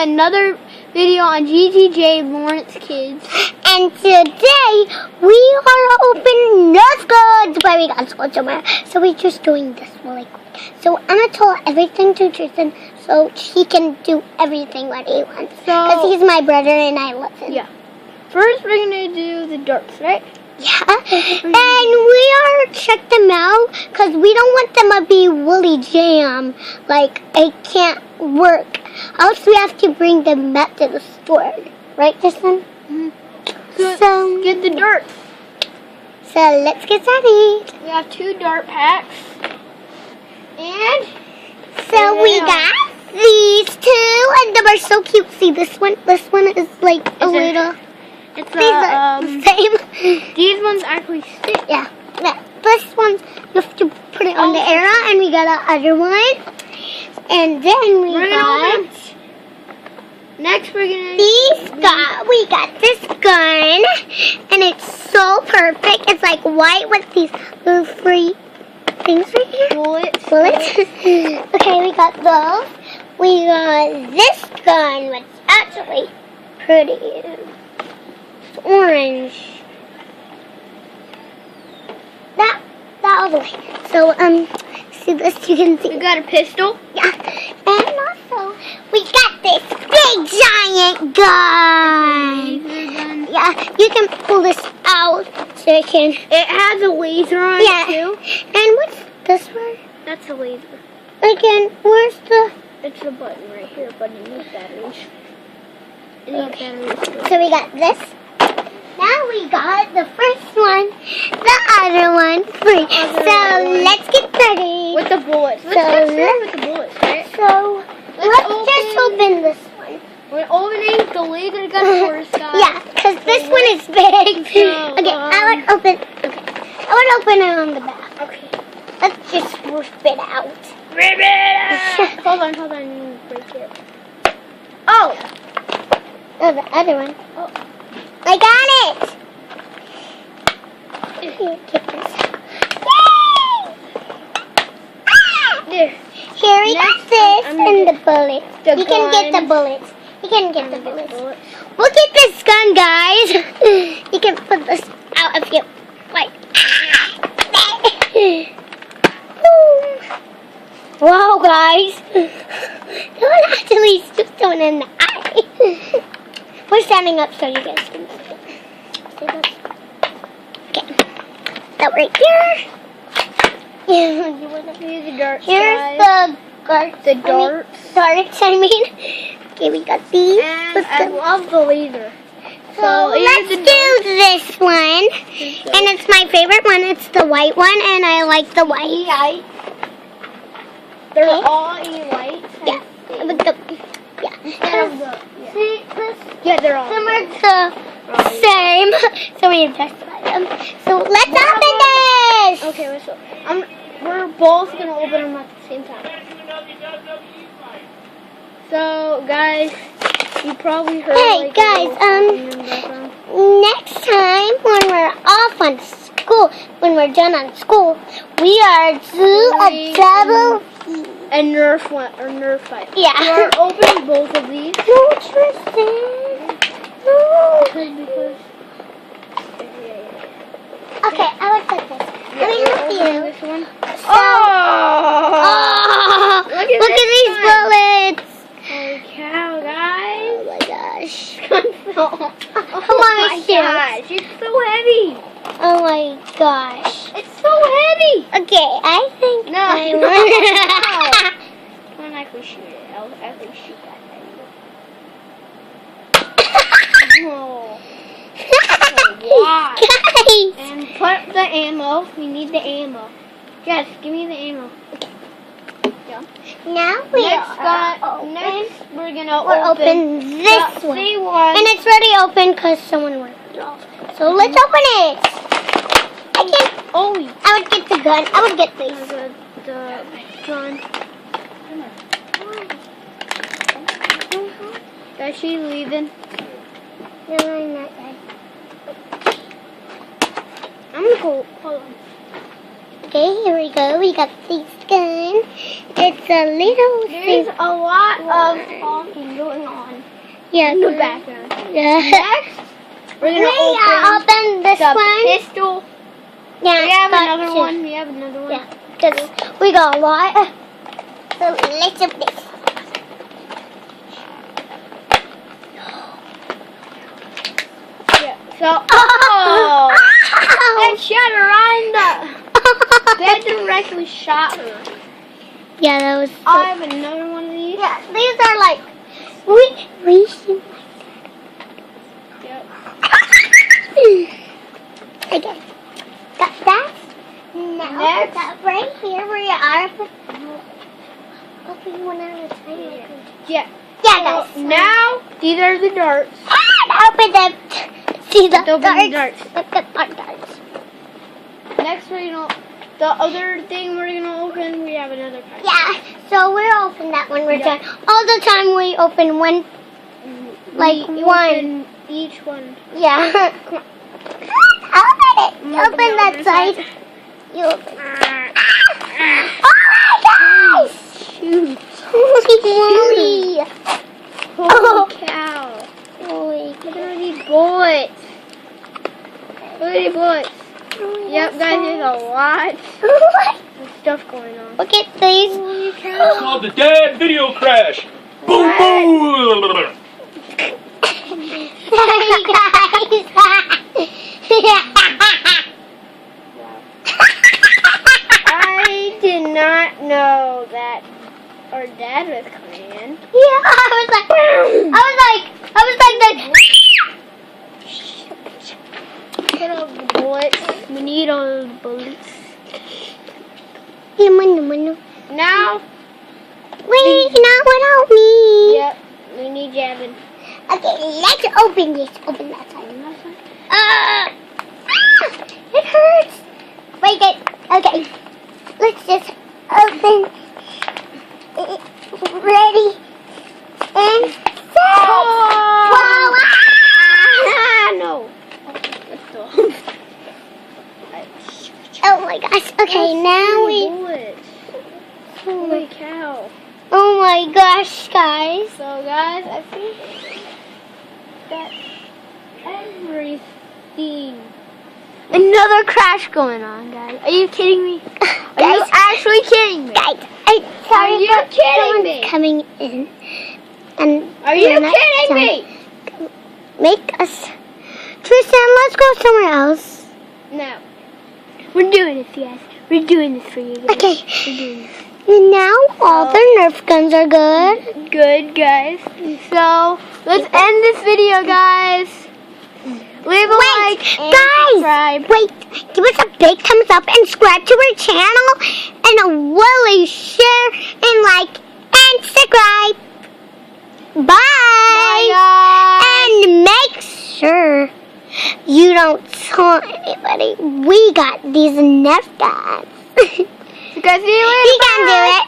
another video on GTJ Lawrence Kids. And today we are opening Nerf guns, but we got school somewhere. So we're just doing this really quick. So I'm gonna tell everything to Tristan so he can do everything what he wants. Because he's my brother and I love him. Yeah. First we're gonna do the darts, right? Yeah. And we are check them out because we don't want them to be woolly jam. Like it can't work. Else we have to bring them back to the store. Right, Tristan? Mm-hmm. So get the darts. So let's get started. We have 2 dart packs. And so we got these 2 and they are so cute. See this one? This one is like a little. It's these are the same. These ones actually stick. Yeah. This one you have to put it on the arrow, and we got the other one. And then we got. Next we're gonna we got this gun, and it's so perfect. It's like white with these little free things right here. Bullets. Okay, we got those. We got this gun, which is actually pretty. It's orange. That all the way. So see this? You can see. We got a pistol. Yeah, and also we got this big giant gun. Yeah, you can pull this out so it can. It has a laser on it too. And what's this one? That's a laser. Again, where's the? It's a button right here, but it needs batteries. So we got this. Now we got the first one, the other one free. So let's get started. With the bullets. Let's get started with the bullets, right? So let's just open this one. We're opening the laser gun first, guys. Yeah, because this one is big. Okay, I would open it on the back. Okay. Let's just rip it out. Rip it out! Hold on, break it. Oh, the other one. Oh. I got it! Here, get this. Yay! Here we got this and the bullets. You can get the bullets. We'll get this gun, guys. You can put this out if you like. Wow, guys. Don't actually shoot someone in the eye. We're standing up so you guys can see it. Okay. That right here. Yeah, you want to use the darts. Here's the darts. Darts, I mean. Okay, we got these. And I love the laser. So let's do this one. And it's my favorite one. It's the white one, and I like the white. They're all white. Yeah. With the, See, they're all similar to same. So we just buy them. So let's open this. Okay, we're both gonna open them at the same time. So guys, you probably heard. Hey guys, next time when we're off on school, when we're done on school, we are do a double. A Nerf one or Nerf fight. Yeah. We're opening both of these. No, Tristan. No. Okay, I would put this. Let me help you. This one. So, look at these bullets. Holy cow, guys. Oh my gosh. Oh my gosh, it's so heavy. Oh my gosh. It's so heavy. Okay, I think No. I won. Can't actually shoot it. I'll actually shoot that thing. Oh. Why? Guys. And put the ammo. We need the ammo. Yes, give me the ammo. Yeah. Now Next we're gonna open this one. And it's already open because someone ripped it off. So let's open it. I would get the gun. I would get these. The gun. Is she leaving? No, I'm not. I'm gonna go. Hold on. Okay, here we go. We got this gun. It's a little There's a lot of talking going on Yeah. in the background. Yeah. Next, we're gonna open this the one. pistol. Yeah. We have got another two. one. We have another one. Yeah. Because we got a lot. So let's open this. Yeah. So, oh, that shot her right in the. That directly shot her. Yeah, that was. I have another one of these. Yeah, these are like we should. Yep. Okay. Got that. Now Next. got right here where you are. Open one at a time. Yeah. Yeah, guys. So now these are the darts. Open them. See the Open the darts. darts. Look at the darts. Next we're gonna the other thing we're gonna open. We have another pack. Yeah. So we'll open that when we're Yeah. done. All the time we open one. Like We one. open each one. Yeah. Open it. Open that other side. You open. Oh my gosh! Shoot. Holy moly! Holy cow. Holy. Look at all these bullets. Look at these bullets. Yep, guys, there's a lot of stuff going on. Look at these. Holy It's cow. called the Dad Video Crash. Boom, boom. Sorry, guys. I did not know that our dad was coming in. Yeah, I was like Put all the bullets. We need all the bullets. Now, Wait, not without me. yep, we need jabbing. Okay, let's open this. Open that side. It hurts. Wait, good. Okay, let's just open it. Ready and set. Wow. Ah, no. Oh my gosh. Okay, now we. Bullets. Holy cow. Oh my gosh, guys. So, guys, I think that's everything. Another crash going on, guys. Are you kidding me? Are you actually kidding me? Guys, I'm sorry. Are you but kidding someone's me? coming in. And Are you we're not kidding done. me? Make us. Tristan, let's go somewhere else. No. We're doing this, guys. We're doing this for you guys. Okay. We're doing this. And now all the Nerf guns are good. Good, guys. So, let's end this video, guys. Leave a like and subscribe. Wait, give us a big thumbs up and subscribe to our channel. And a willy share and like and subscribe. Bye. Bye, guys. And make sure you don't tell anybody we got these Nerf guns. You guys see you later. You can do it.